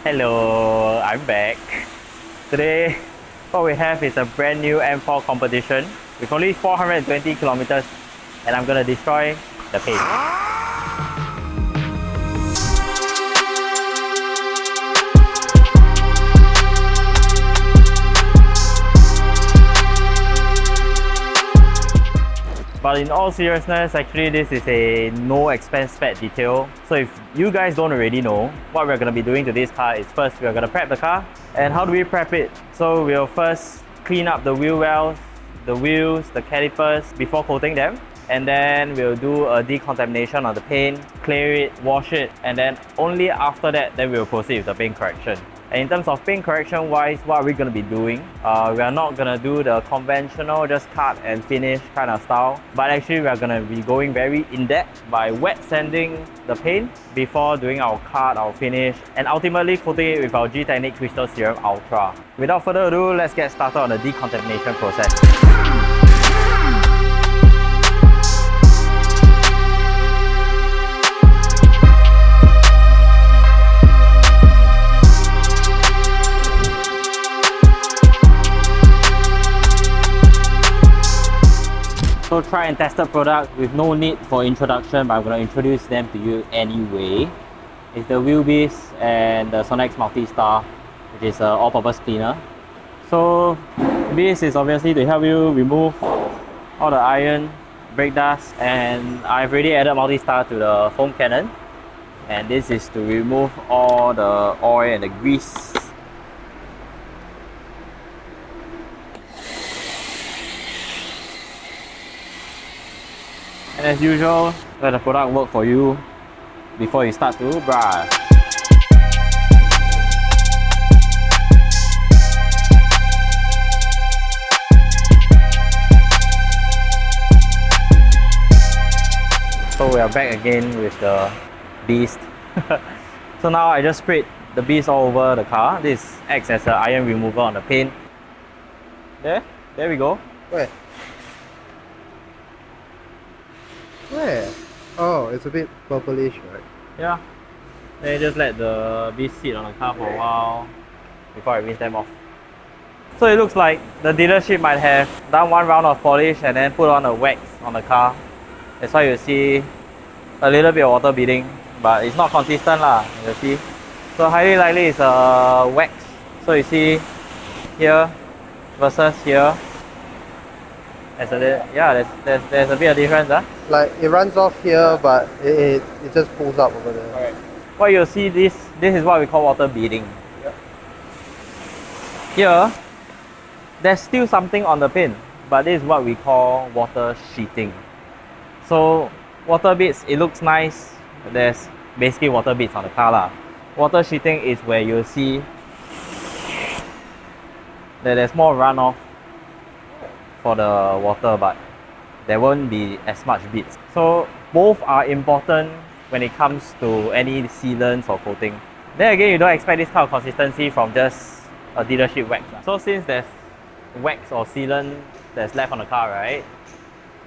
Hello, I'm back. Today, what we have is a brand new M4 Competition with only 420 kilometers, and I'm gonna destroy the paint. But in all seriousness, actually this is a no expense spec detail. So if you guys don't already know, what we're going to be doing to this car is first we're going to prep the car. And how do we prep it? So we'll first clean up the wheel wells, the wheels, the calipers before coating them. And then we'll do a decontamination of the paint, clear it, wash it, and then only after that then we'll proceed with the paint correction. And in terms of paint correction wise, what are we going to be doing? We are not going to do the conventional just cut and finish kind of style, but actually we are going to be going very in-depth by wet sanding the paint before doing our cut, our finish, and ultimately coating it with our Gtechniq Crystal Serum Ultra. Without further ado, let's get started on the decontamination process. So tried and tested product with no need for introduction, but I'm going to introduce them to you anyway. It's the wheelbase and the Sonax Multi-Star, which is an all-purpose cleaner. So this is obviously to help you remove all the iron, brake dust, and I've already added Multi-Star to the foam cannon. And this is to remove all the oil and the grease. And as usual, let the product work for you before you start to brush. So we are back again with the beast. So now I just sprayed the beast all over the car. This acts as an iron remover on the paint. There we go. Where? Where? Oh, it's a bit purplish, right? Yeah. Then you just let the beast sit on the car for a while before I rinse them off. So it looks like the dealership might have done one round of polish and then put on a wax on the car. That's why you see a little bit of water beading, but it's not consistent lah, you see. So highly likely it's a wax. So you see here versus here. There's a bit of difference. Like it runs off here, but it just pulls up over there. Alright. What you'll see, this is what we call water beading. Yep. Here, there's still something on the pin, but this is what we call water sheeting. So water beads, it looks nice. There's basically water beads on the car lah. Water sheeting is where you'll see that there's more runoff for the water, but there won't be as much beads. So both are important when it comes to any sealants or coating. Then again, you don't expect this kind of consistency from just a dealership wax. So since there's wax or sealant that's left on the car, right,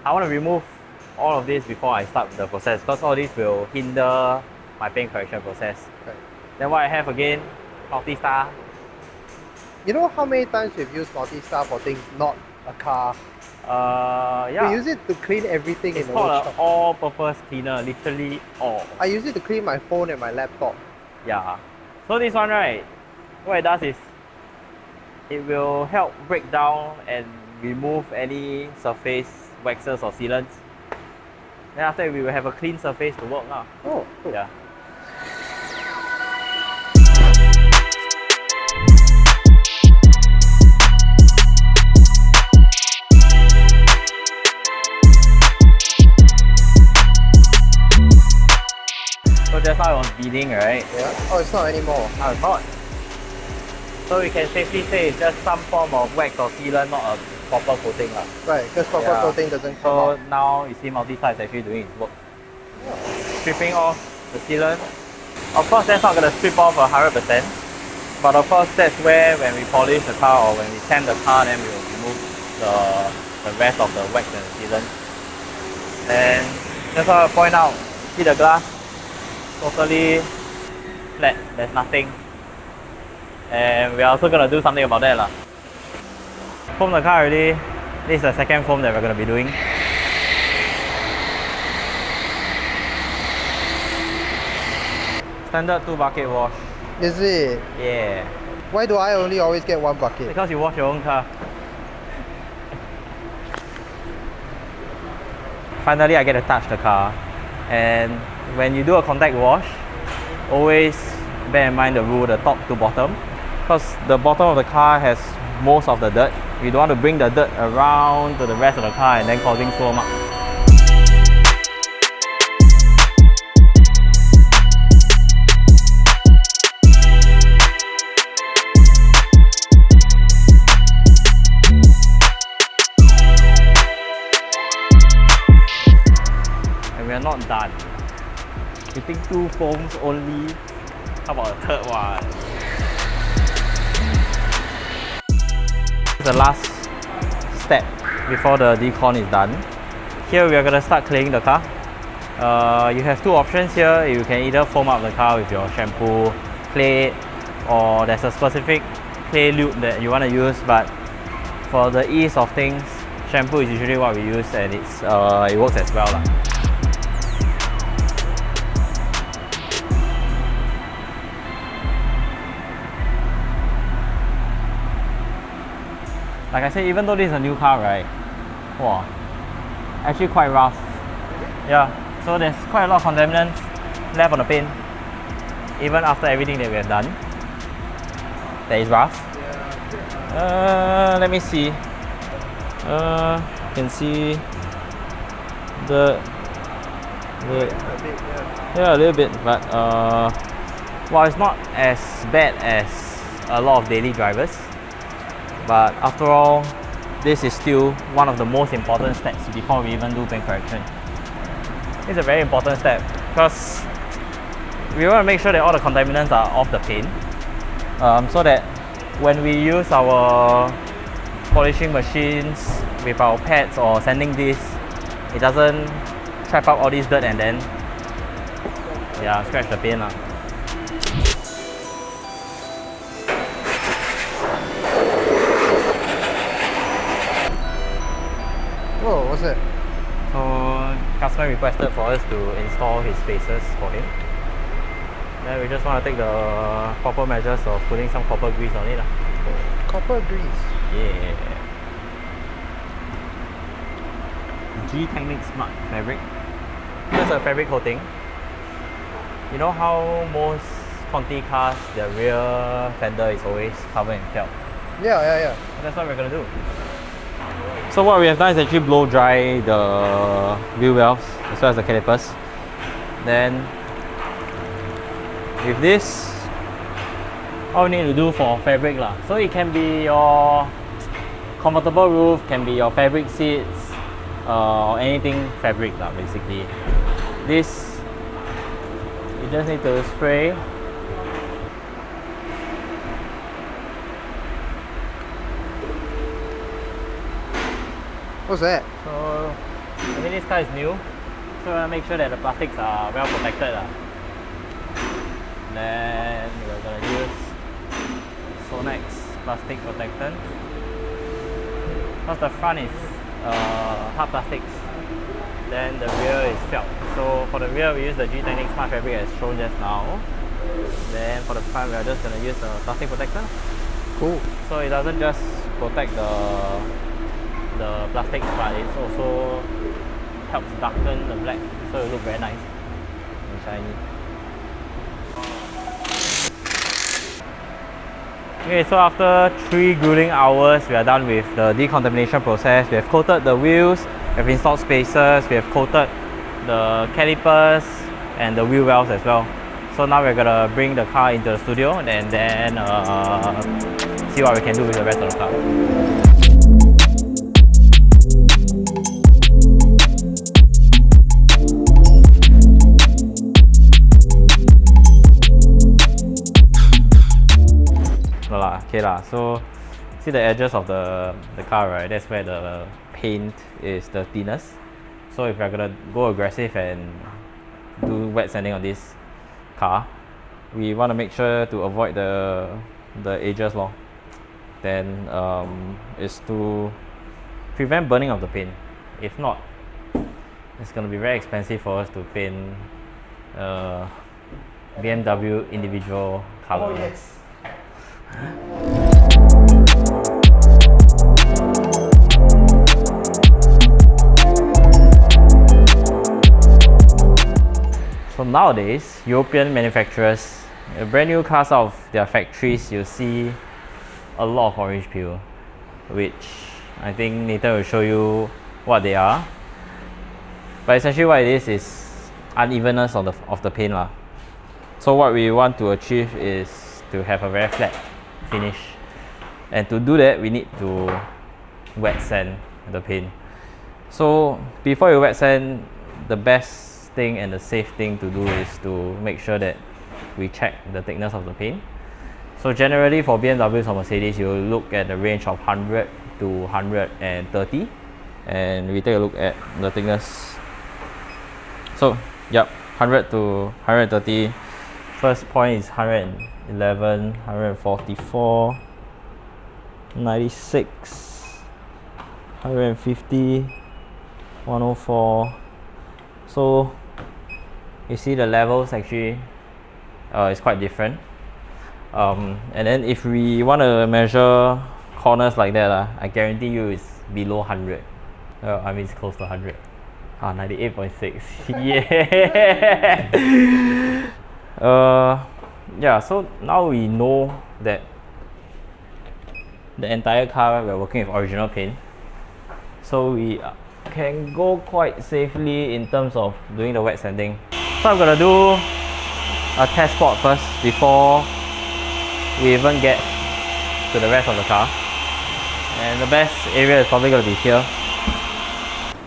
I want to remove all of this before I start the process, because all this will hinder my paint correction process. Okay. Then what I have again, Multi-Star. You know how many times we've used Multi-Star for things not a car? Yeah. We use it to clean everything It's in the called workshop. an all-purpose cleaner, literally all. I use it to clean my phone and my laptop. Yeah. So this one, right, what it does is it will help break down and remove any surface waxes or sealants. Then after that, we will have a clean surface to work now. Oh, cool. Yeah. So just now it was beading, right? Yeah. Oh, it's not anymore. Now it's not. So we can safely say it's just some form of wax or sealant, not a proper coating lah. Right, because proper coating doesn't come So out. now you see Multi-Star is actually doing its work. Yeah. Stripping off the sealant. Of course that's not going to strip off 100%, but of course that's where when we polish the car or when we sand the car, then we will remove the rest of the wax and the sealant. And just want to point out, see the glass? Totally flat, there's nothing. and we're also gonna do something about that lah. Foam the car already. This is the second foam that we're gonna be doing. Standard 2 bucket wash. Is it? Yeah. Why do I only always get one bucket? Because you wash your own car. Finally, I get to touch the car, and when you do a contact wash, always bear in mind the rule, the top to bottom, because the bottom of the car has most of the dirt. You don't want to bring the dirt around to the rest of the car and then causing slow marks. And we are not done. We think 2 foams only. How about a third one? The last step before the decon is done. Here we are going to start cleaning the car. You have 2 options here. You can either foam up the car with your shampoo, clay, or there's a specific clay lube that you want to use, but for the ease of things, shampoo is usually what we use, and it works as well lah. Like I said, even though this is a new car, right? Wow, actually quite rough. Yeah, so there's quite a lot of contaminants left on the paint. Even after everything that we have done, that is rough. Let me see. You can see yeah, a little bit, but well, it's not as bad as a lot of daily drivers. But after all, this is still one of the most important steps before we even do paint correction. It's a very important step because we want to make sure that all the contaminants are off the paint, so that when we use our polishing machines with our pads or sanding this, it doesn't trap up all this dirt and then scratch the paint lah. Oh, what's that? So customer requested for us to install his spacers for him. Then we just want to take the proper measures of putting some copper grease on it lah. Copper grease? Yeah. Gtechniq Smart Fabric. Just a fabric coating. You know how most Conti cars, the rear fender is always covered in felt? Yeah. That's what we're gonna do. So what we have done is actually blow dry the wheel wells as well as the calipers. Then with this, all we need to do for fabric lah. So it can be your comfortable roof, can be your fabric seats, or anything fabric lah basically. This, you just need to spray. What's that? So, I mean, this car is new, so we want to make sure that the plastics are well protected. Then we're going to use Sonax plastic protectant. Because the front is hard plastics, then the rear is felt. So for the rear, we use the Gtechniq Smart Fabric as shown just now. Then for the front, we're just going to use the plastic protector. Cool. So it doesn't just protect the plastics, but it also helps darken the black, so it looks very nice and shiny. Okay, so after 3 grueling hours, we are done with the decontamination process. We have coated the wheels, we have installed spacers, we have coated the calipers and the wheel wells as well. So now we're gonna bring the car into the studio and then see what we can do with the rest of the car. Okay lah, so see the edges of the car, right? That's where the paint is the thinnest. So if you're gonna go aggressive and do wet sanding on this car, we want to make sure to avoid the the edges long. Then is to prevent burning of the paint. If not, it's going to be very expensive for us to paint BMW individual color. Oh, yes. So nowadays, European manufacturers, brand new cars out of their factories, you'll see a lot of orange peel, which I think Nathan will show you what they are. But essentially what it is unevenness of the paint lah. So what we want to achieve is to have a very flat finish, and to do that we need to wet sand the paint. So before you wet sand, the best thing and the safe thing to do is to make sure that we check the thickness of the paint. So generally for BMWs or Mercedes, you look at the range of 100 to 130, and we take a look at the thickness. So yep, 100 to 130. First point is 111, 144, 96, 150, 104. So you see the levels actually is quite different. And then if we want to measure corners like that, I guarantee you it's below 100. I mean it's close to 100. 98.6. Yeah. Yeah, so now we know that the entire car we're working with original paint. So we can go quite safely in terms of doing the wet sanding. So I'm gonna do a test spot first before we even get to the rest of the car. And the best area is probably gonna be here.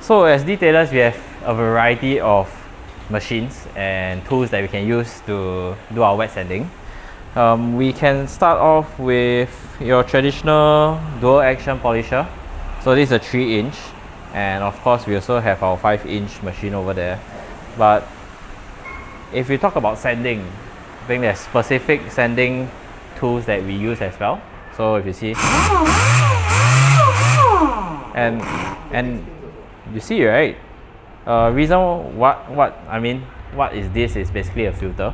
So as detailers, we have a variety of machines and tools that we can use to do our wet sanding. We can start off with your traditional dual action polisher. So this is a 3-inch, and of course we also have our 5-inch machine over there. But if we talk about sanding, I think there's specific sanding tools that we use as well. So if you see, and you see, right? Reason what is this is basically a filter.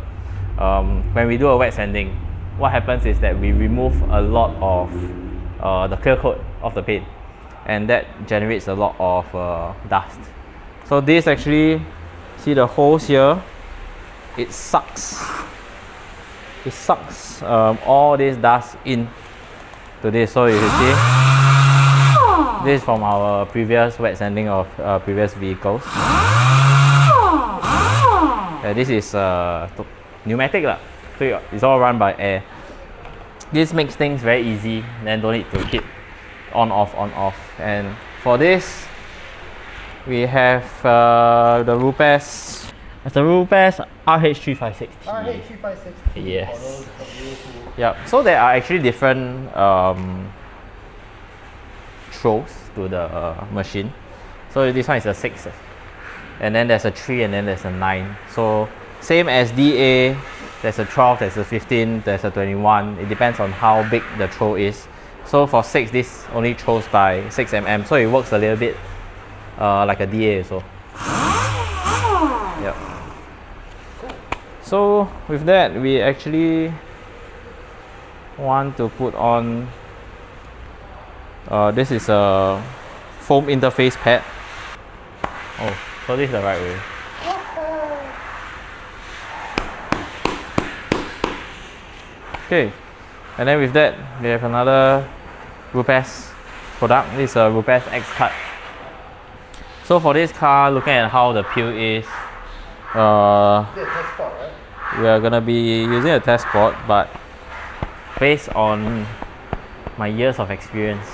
When we do a wet sanding, what happens is that we remove a lot of the clear coat of the paint, and that generates a lot of dust. So this actually, see the holes here, it sucks all this dust in to this. So you see, this is from our previous wet sanding of previous vehicles. This is pneumatic lah, so it's all run by air. This makes things very easy, then don't need to keep on off. And for this, we have the Rupes. It's the Rupes RH3560. RH3560. Yes. Yeah. So there are actually different throws to the machine. So this one is a 6, and then there's a 3, and then there's a 9. So same as DA, there's a 12, there's a 15, there's a 21. It depends on how big the throw is. So for 6, this only throws by 6 mm, so it works a little bit like a DA also. Yep. So with that, we actually want to put on this is a foam interface pad. Oh, so this is the right way. Okay, and then with that, we have another Rupes product. This is a Rupes X Cut. So for this car, looking at how the peel is, we are gonna be using a test spot, but based on my years of experience,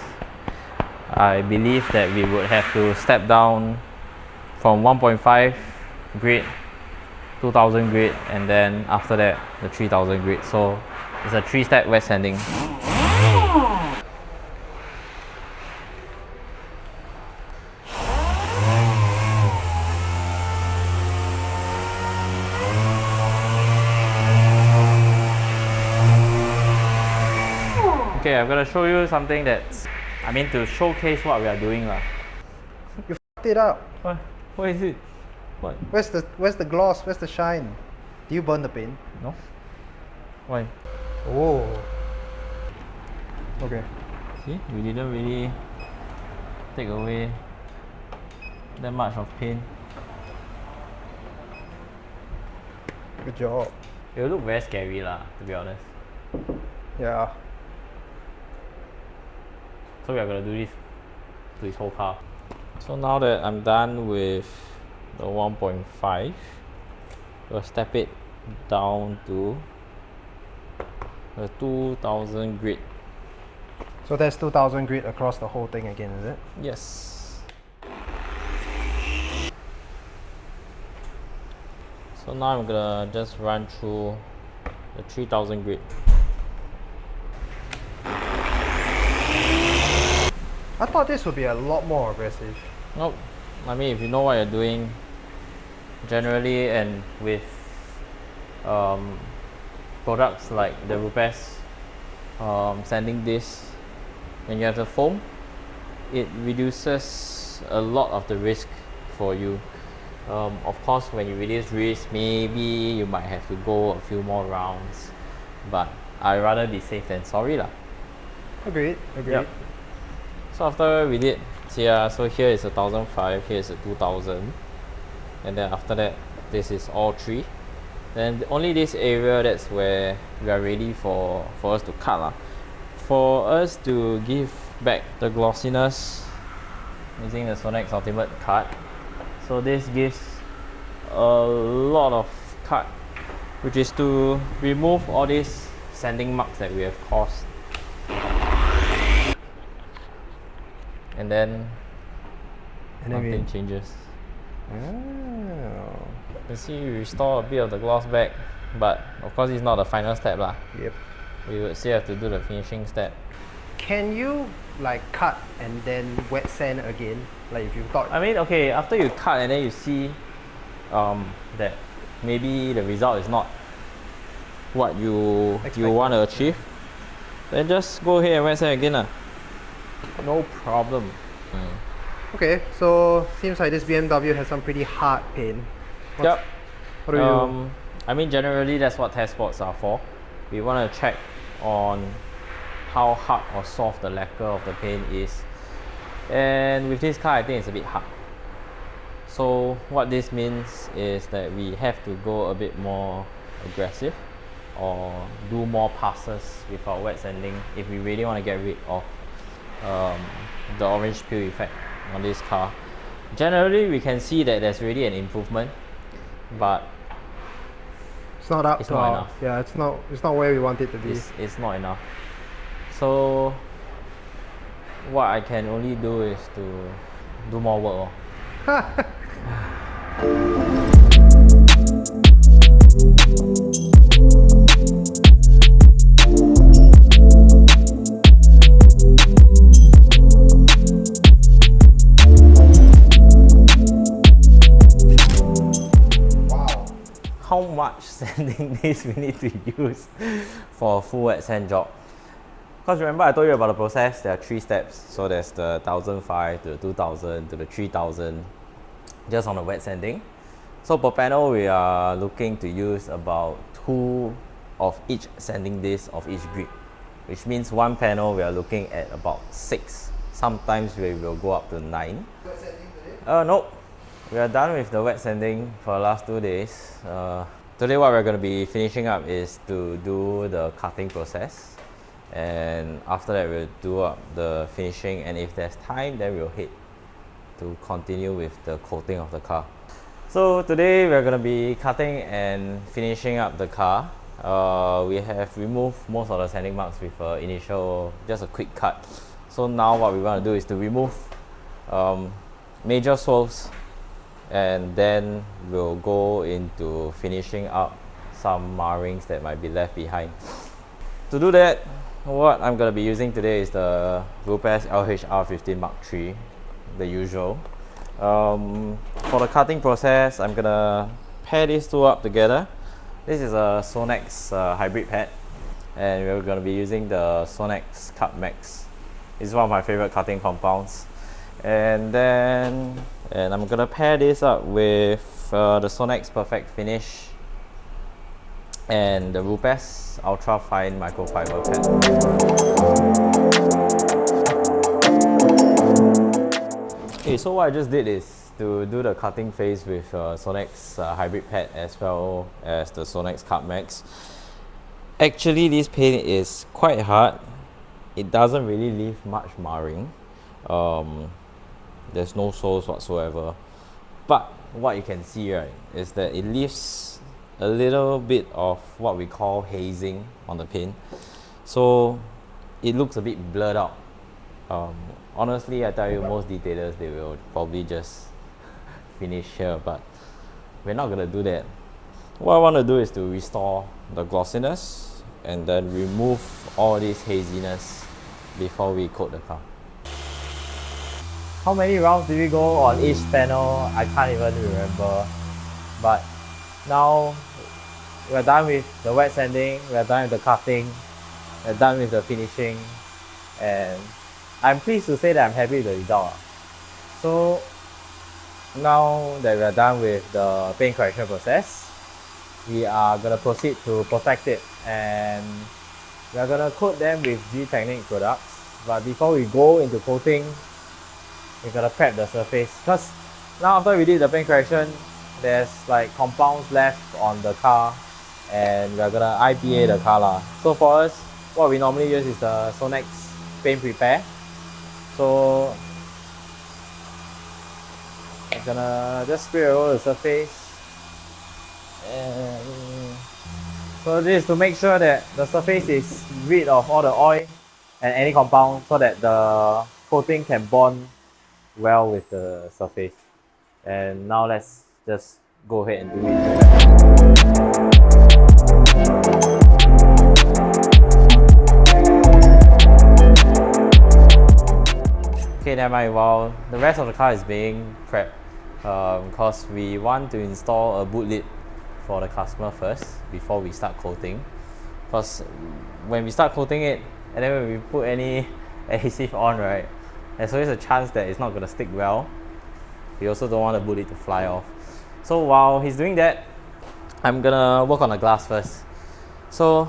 I believe that we would have to step down from 1.5 grit, 2000 grit, and then after that the 3000 grit. So it's a 3-step wet sanding. Okay, I'm gonna show you something that's, to showcase what we are doing lah. You f***ed it up. What is it? What? Where's the gloss? Where's the shine? Do you burn the paint? No. Why? Oh. Okay. See, we didn't really take away that much of paint. Good job. It will look very scary lah, to be honest. Yeah. So we are gonna do this to this whole car. So now that I'm done with the 1.5, we'll step it down to the 2000 grit. So that's 2000 grit across the whole thing again, is it? Yes. So now I'm gonna just run through the 3000 grit. I thought this would be a lot more aggressive. Nope. If you know what you're doing, generally, and with products like the Rupes sanding disc, when you have the foam, it reduces a lot of the risk for you. Of course, when you reduce risk, maybe you might have to go a few more rounds, but I'd rather be safe than sorry lah. Agreed. Yep. So after we did here, so here is a 1005, here is a 2000, and then after that, this is all three. Then only this area, that's where we are ready for us to cut lah. For us to give back the glossiness using the Sonax Ultimate Cut. So this gives a lot of cut, which is to remove all these sanding marks that we have caused. And then nothing changes. Oh. You see, we restore a bit of the gloss back, but of course it's not the final step lah. Yep. We would still have to do the finishing step. Can you like cut and then wet sand again? Like if you thought. Okay, after you cut and then you see that maybe the result is not what you want to achieve, then just go ahead and wet sand again lah. No problem. Okay, so seems like this BMW has some pretty hard paint. Yep. What do you? Generally that's what test spots are for. We want to check on how hard or soft the lacquer of the paint is. And with this car, I think it's a bit hard. So what this means is that we have to go a bit more aggressive or do more passes with our wet sanding if we really want to get rid of the orange peel effect on this car. Generally, we can see that there's really an improvement, but it's not up. It's not enough. Yeah, it's not where we want it to be. It's not enough. So what I can only do is to do more work. How much sanding this we need to use for a full wet sand job? Because remember I told you about the process, there are 3 steps. So there's the 1005 to the 2000 to the 3000 just on the wet sanding. So per panel we are looking to use about 2 of each sanding disc of each grid, which means one panel we are looking at about 6. Sometimes we will go up to 9. Wet sanding today? Nope. We are done with the wet sanding for the last 2 days. Today what we're going to be finishing up is to do the cutting process, and after that we'll do up the finishing, and if there's time then we'll hit to continue with the coating of the car. So today we're going to be cutting and finishing up the car. We have removed most of the sanding marks with just a quick cut. So now what we want to do is to remove major swerves, and then we'll go into finishing up some marrings that might be left behind. To do that, what I'm going to be using today is the Rupes LHR15 Mark III, the usual. For the cutting process, I'm going to pair these two up together. This is a Sonax hybrid pad. and we're going to be using the Sonax Cut Max. It's one of my favorite cutting compounds. And I'm going to pair this up with the Sonax Perfect Finish and the Rupes Ultra Fine Microfiber pad. Okay, so what I just did is to do the cutting phase with Sonax hybrid pad as well as the Sonax Cut Max. Actually, this paint is quite hard. It doesn't really leave much marring. There's no soles whatsoever. But what you can see, right, is that it leaves a little bit of what we call hazing on the paint. So it looks a bit blurred out. Honestly, I tell you, most detailers, they will probably just finish here, but we're not gonna do that. What I want to do is to restore the glossiness and then remove all this haziness before we coat the car. How many rounds did we go on each panel? I can't even remember. But now we're done with the wet sanding, we're done with the cutting, we're done with the finishing, and I'm pleased to say that I'm happy with the result. So now that we're done with the paint correction process, we are going to proceed to protect it, and we're going to coat them with Gtechniq products. But before we go into coating, we're going to prep the surface, because now after we did the paint correction, there's like compounds left on the car, and we're going to IPA the car. So for us, what we normally use is the Sonax paint prepare. So I'm gonna just spray over the surface. And so this is to make sure that the surface is rid of all the oil and any compound, so that the coating can bond well with the surface. And now let's just go ahead and do it. Okay, never mind. While the rest of the car is being prepped, because we want to install a boot lid for the customer first before we start coating. Because when we start coating it, and then when we put any adhesive on, right, there's always a chance that it's not going to stick well. We also don't want the boot lid to fly off. So while he's doing that, I'm gonna work on the glass first. So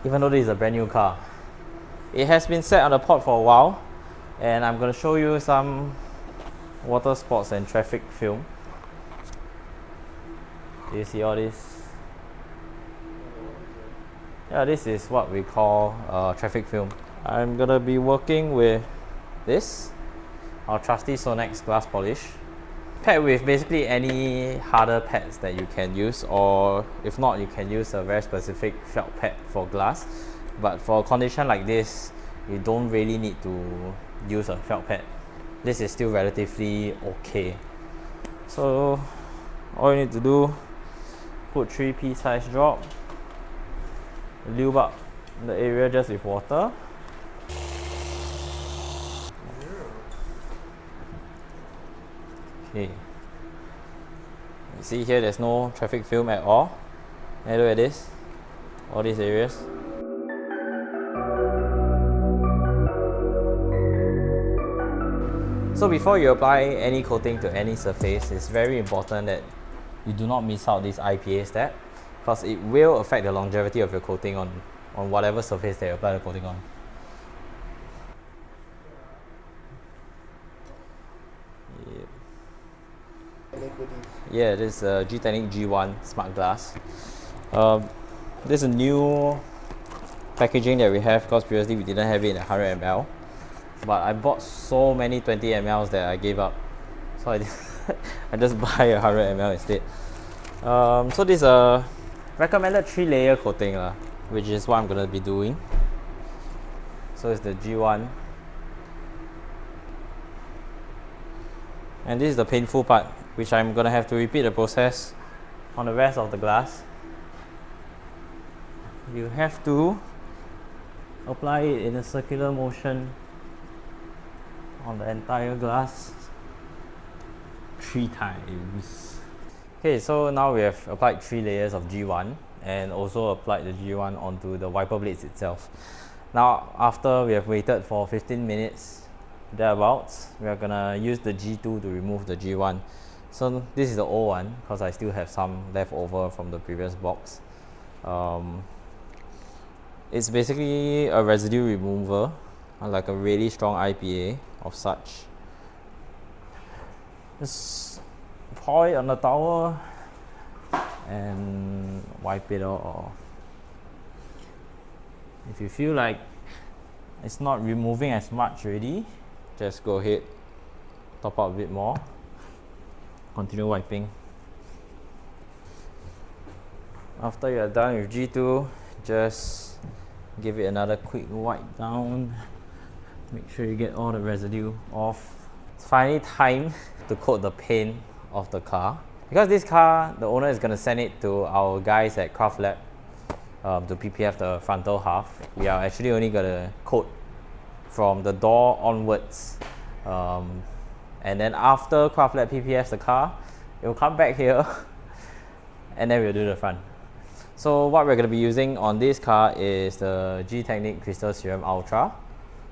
even though this is a brand new car, it has been set on the pot for a while, and I'm going to show you some water spots and traffic film. Do you see all this? Yeah, this is what we call traffic film. I'm going to be working with this, our trusty Sonax glass polish, paired with basically any harder pads that you can use, or if not, you can use a very specific felt pad for glass. But for a condition like this, you don't really need to use a felt pad. This is still relatively okay. So all you need to do, put 3 pea-sized drop, lube up the area just with water. Okay. You see here, there's no traffic film at all. And look at this, all these areas. So before you apply any coating to any surface, it's very important that you do not miss out this IPA step, because it will affect the longevity of your coating on whatever surface that you apply the coating on. Yeah, this is Gtechniq G1 Smart Glass. This is a new packaging that we have, because previously we didn't have it in 100 ml. But I bought so many 20 mLs that I gave up. So I just buy a 100 ml instead. So this is a recommended 3-layer coating, which is what I'm going to be doing. So it's the G1. And this is the painful part, which I'm going to have to repeat the process on the rest of the glass. You have to apply it in a circular motion on the entire glass 3 times. Okay, so now we have applied 3 layers of G1, and also applied the G1 onto the wiper blades itself. Now after we have waited for 15 minutes thereabouts, we are gonna use the G2 to remove the G1. So this is the old one because I still have some left over from the previous box. It's basically a residue remover, like a really strong IPA of such. Just pour it on the towel and wipe it off. If you feel like it's not removing as much already, just go ahead, top up a bit more, continue wiping. After you are done with G2, just give it another quick wipe down. Make sure you get all the residue off. It's finally time to coat the paint of the car. Because this car, the owner is going to send it to our guys at Craft Lab to PPF the frontal half. We are actually only going to coat from the door onwards. And then after Craft Lab PPFs the car, it will come back here and then we'll do the front. So what we're going to be using on this car is the Gtechniq Crystal Serum Ultra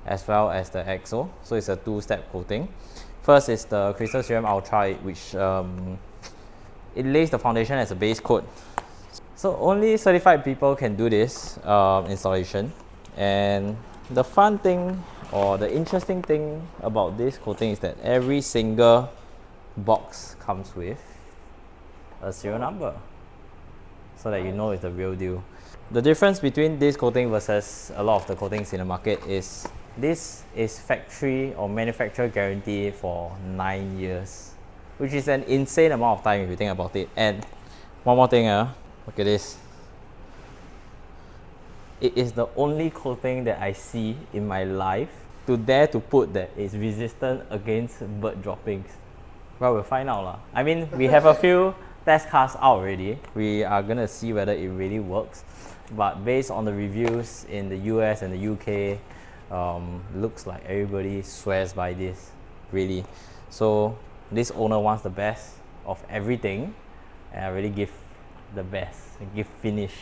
as well as the EXO. So it's a two-step coating. First is the Crystal Serum Ultra, which it lays the foundation as a base coat. So only certified people can do this installation. And the fun thing or the interesting thing about this coating is that every single box comes with a serial number, so that you know it's the real deal. The difference between this coating versus a lot of the coatings in the market is this is factory or manufacturer guarantee for 9 years, which is an insane amount of time if you think about it. And one more thing, look at this. It is the only coating that I see in my life to dare to put that it's resistant against bird droppings. Well, we'll find out lah. I mean, we have a few test cars out already. We are gonna see whether it really works. But based on the reviews in the US and the UK, looks like everybody swears by this, really. So this owner wants the best of everything, and I really give the best, give finish.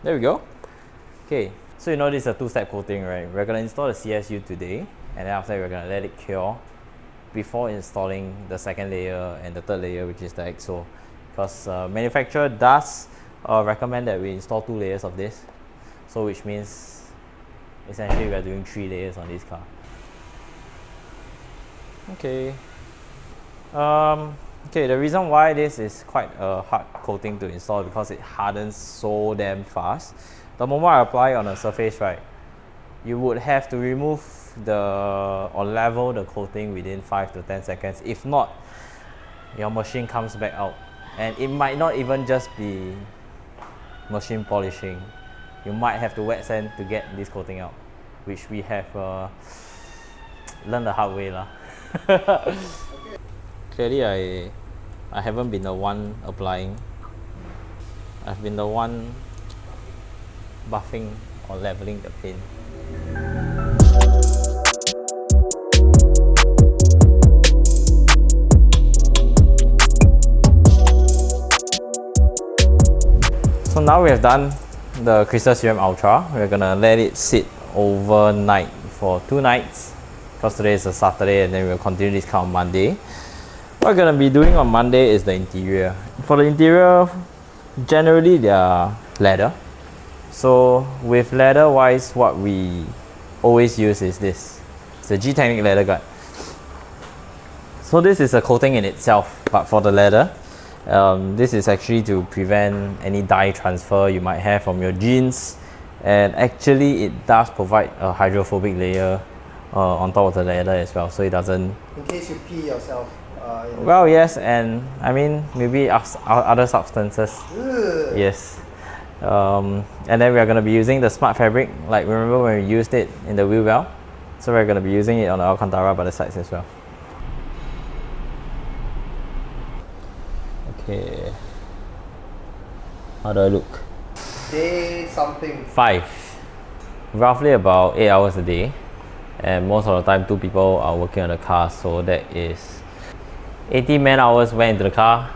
There we go. Okay, so you know this is a two-step coating, right? We're gonna install the CSU today, and then after that we're gonna let it cure before installing the second layer and the third layer, which is the EXO. Because manufacturer does recommend that we install 2 layers of this, so which means essentially we are doing 3 layers on this car. Okay. Okay, the reason why this is quite a hard coating to install is because it hardens so damn fast. The moment I apply on a surface, right, you would have to remove or level the coating within 5 to 10 seconds. If not, your machine comes back out, and it might not even just be machine polishing. You might have to wet sand to get this coating out, which we have learned the hard way lah. Clearly I haven't been the one applying. I've been the one buffing or leveling the paint. So now we have done the Crystal Serum Ultra. We're gonna let it sit overnight for 2 nights, because today is a Saturday, and then we'll continue this car on Monday. What we're gonna be doing on Monday is the interior. For the interior, generally they are leather. So with leather wise, what we always use is this. It's a Gtechniq leather guard. So this is a coating in itself, but for the leather. This is actually to prevent any dye transfer you might have from your jeans, and actually it does provide a hydrophobic layer on top of the leather as well, so it doesn't... In case you pee yourself. Well, yes, and I mean maybe other substances. Ugh. Yes. And then we are going to be using the smart fabric, like remember when we used it in the wheel well? So we're going to be using it on the Alcantara by the sides as well. Okay. How do I look? Day something. 5. Roughly about 8 hours a day. And most of the time 2 people are working on the car, so that is 80 man hours went into the car,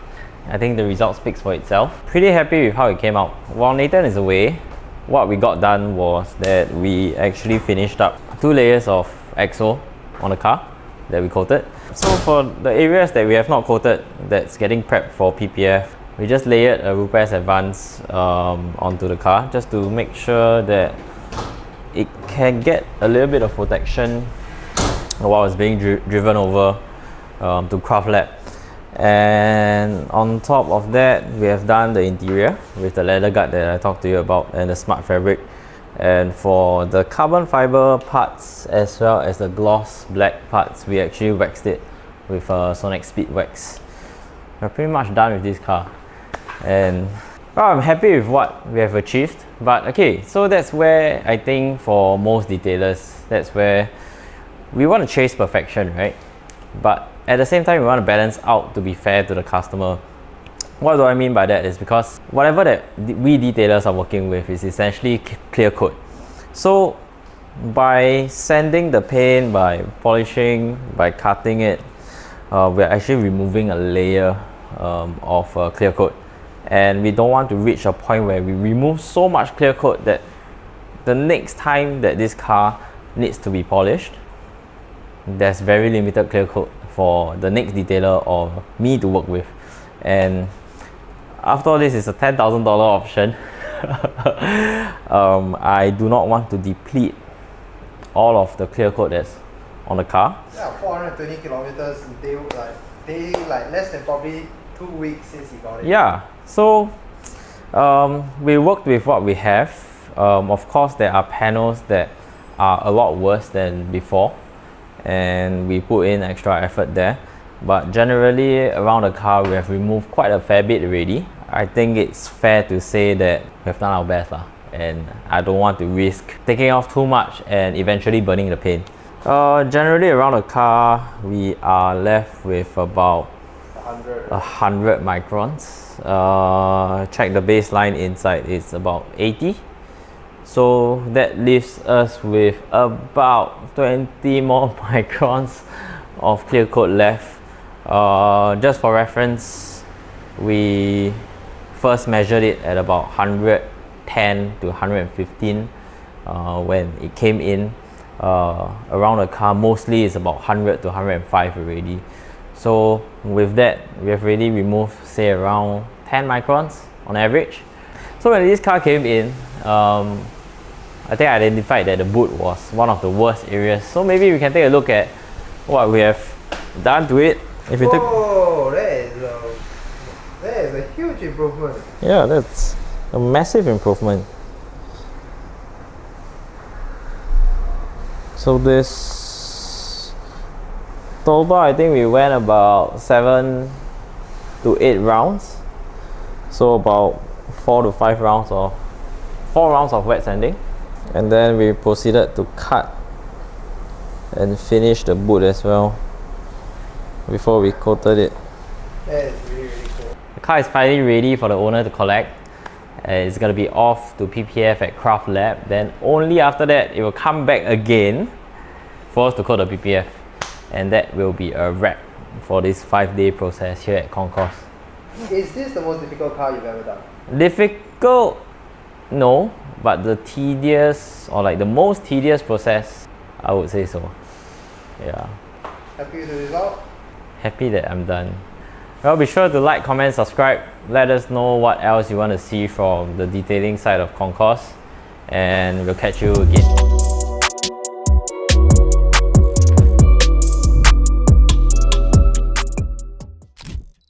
I think the result speaks for itself. Pretty happy with how it came out. While Nathan is away, what we got done was that we actually finished up 2 layers of EXO on the car that we coated. So for the areas that we have not coated, that's getting prepped for PPF, we just layered a Rupes Advance onto the car just to make sure that it can get a little bit of protection while it's being driven over to Craft Lab. And on top of that, we have done the interior with the leather guard that I talked to you about and the smart fabric. And for the carbon fiber parts as well as the gloss black parts, we actually waxed it with Sonax Speed Wax. We're pretty much done with this car, and well, I'm happy with what we have achieved. But okay, so that's where I think for most detailers, that's where we want to chase perfection, right? But at the same time, we want to balance out to be fair to the customer. What do I mean by that is because whatever that we detailers are working with is essentially clear coat. So by sanding the paint, by polishing, by cutting it, we're actually removing a layer of clear coat. And we don't want to reach a point where we remove so much clear coat that the next time that this car needs to be polished, there's very limited clear coat for the next detailer or me to work with. And after all, this is a $10,000 option. I do not want to deplete all of the clear coat that's on the car. Yeah, 420 kilometers, they like less than probably 2 weeks since you got it. Yeah, so we worked with what we have. Of course, there are panels that are a lot worse than before, and we put in extra effort there. But generally around the car, we have removed quite a fair bit already. I think it's fair to say that we've done our best lah, and I don't want to risk taking off too much and eventually burning the paint. Generally around the car, we are left with about 100 microns. Check the baseline inside, it's about 80. So that leaves us with about 20 more microns of clear coat left. Just for reference, we first measured it at about 110 to 115 when it came in. Around the car, mostly it's about 100 to 105 already. So with that, we have already removed, say, around 10 microns on average. So when this car came in, I think I identified that the boot was one of the worst areas. So maybe we can take a look at what we have done to it. If you Whoa, that is a huge improvement. Yeah, that's a massive improvement. So this total, I think we went about 7 to 8 rounds. So about 4 to 5 rounds or 4 rounds of wet sanding. And then we proceeded to cut and finish the boot as well before we coated it. That is really, really cool. The car is finally ready for the owner to collect. It's going to be off to PPF at Craft Lab. Then only after that, it will come back again for us to coat the PPF. And that will be a wrap for this 5-day process here at Concourse. Is this the most difficult car you've ever done? Difficult? No, but the tedious, or like the most tedious process, I would say so. Yeah. Happy with the result? Happy that I'm done. Well, be sure to like, comment, subscribe. Let us know what else you want to see from the detailing side of Concourse, and we'll catch you again.